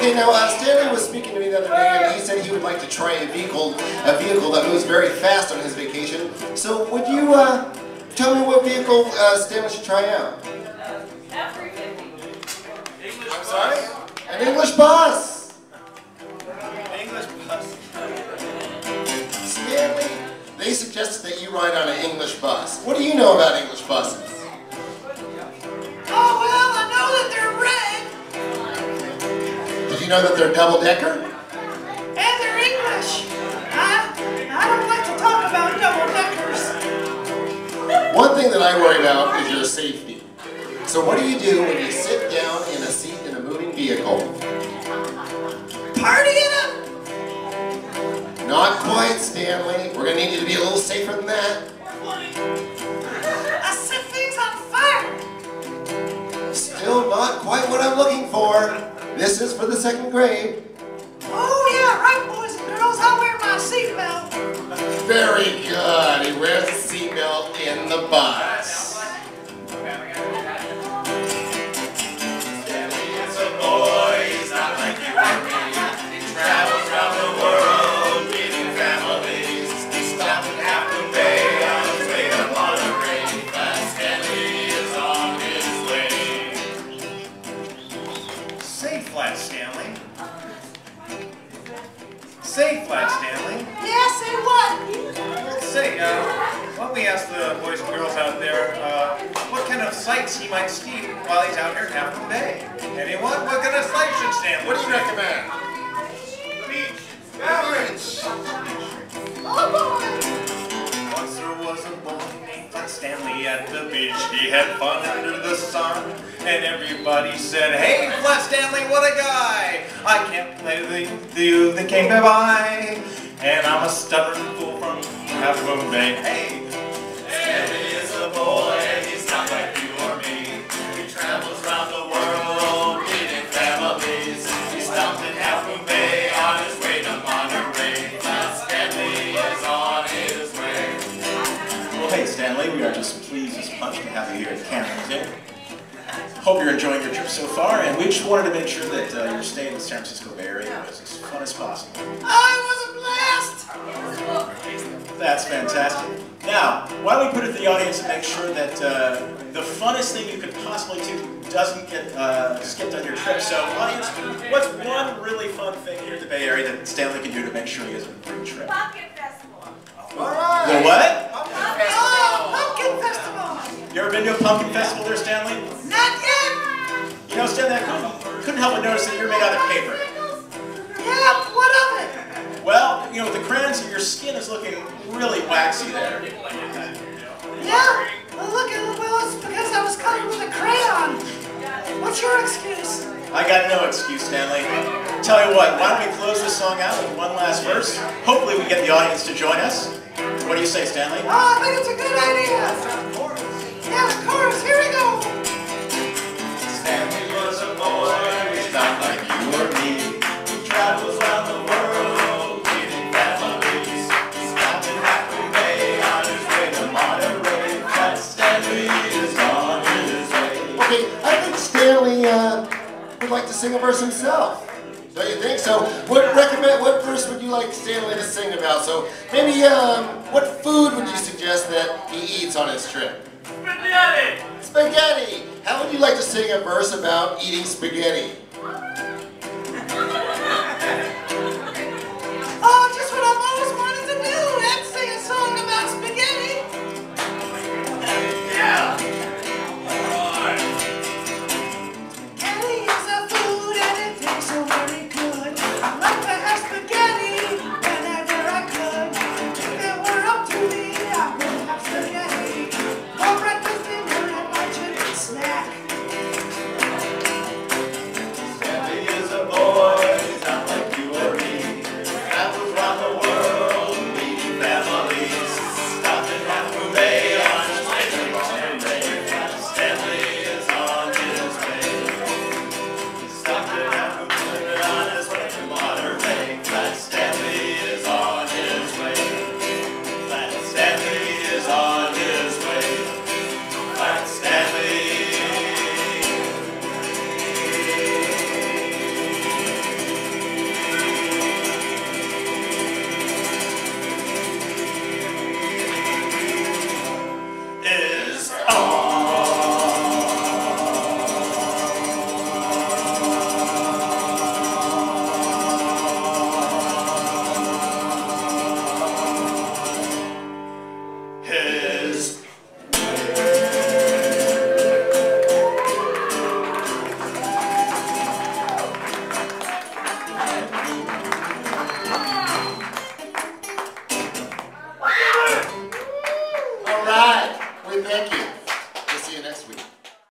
Okay, now Stanley was speaking to me the other day, and he said he would like to try a vehicle that moves very fast on his vacation. So would you tell me what vehicle Stanley should try out? I'm sorry? An English bus. An English bus. Stanley, they suggested that you ride on an English bus. What do you know about English buses? Oh, well, I know that they're red. Did you know that they're double-decker? And they're English. I don't like to talk about double-deckers. One thing that I worry about is your safety. So what do you do when you sit down in a seat in a moving vehicle? Party in them? Not quite, Stanley. We're going to need you to be a little safer than that. I set things on fire. Still not quite what I'm looking for. This is for the 2nd grade. Oh, yeah, right, boys and girls. I'll wear my seatbelt. Very good. He wears a seatbelt in the bus. Stanley is a boy, he's not like you or me. He travels around the world, meeting families. He's stopped in Half-Moon Bay on his way to Monterey. But Stanley is on his way. Say flat, Stanley. Say flat, Stanley. Yeah, say what? Say, why don't we ask the boys and girls out there what kind of sights he might see while he's out here in Half-Moon Bay? Anyone? What kind of sights should Stanley? What do you recommend? Beach. Beach. Oh, boy. Once there was a boy named Flat Stanley at the beach. He had fun under the sun, and everybody said, "Hey, Flat Stanley, what a guy! I can't play the game by, and I'm a stubborn fool from Half-Moon Bay." Hey, Stanley is a boy, and he's not like you or me. He travels around the world, meeting families. He stopped in Half-Moon Bay on his way to Monterey. Flat Stanley is on his way. Well, hey Stanley, we are just pleased as punch to have you here at Camp Museum. Hope you're enjoying your trip so far, and we just wanted to make sure that your stay in the San Francisco Bay Area was as fun as possible. Oh, it was a blast. That's fantastic. Now, why don't we put it to the audience and make sure that the funnest thing you could possibly do doesn't get skipped on your trip. So, audience, what's one really fun thing here at the Bay Area that Stanley can do to make sure he has a great trip? Pumpkin Festival. All right. The what? Oh, Pumpkin Festival. You ever been to a pumpkin festival there, Stanley? Not yet. You know, Stanley, I couldn't help but notice that you're made out of paper. Yeah, what of it? Well, you know, with the crayons, your skin is looking really waxy there. Yeah, well, it's because I was colored with a crayon. What's your excuse? I got no excuse, Stanley. Tell you what, why don't we close this song out with one last verse? Hopefully we get the audience to join us. What do you say, Stanley? Oh, I think it's a good idea. Yeah, of course, here we go. Stanley was a boy, he's not like you or me. He travels around the world, meeting families. He's stopped in Half-Moon Bay on his way to Monterey. Flat Stanley is on his way. Okay, I think Stanley would like to sing a verse himself. Don't you think? So, what verse would you like Stanley to sing about? So, maybe, what food would you suggest that he eats on his trip? Spaghetti! Spaghetti! How would you like to sing a verse about eating spaghetti?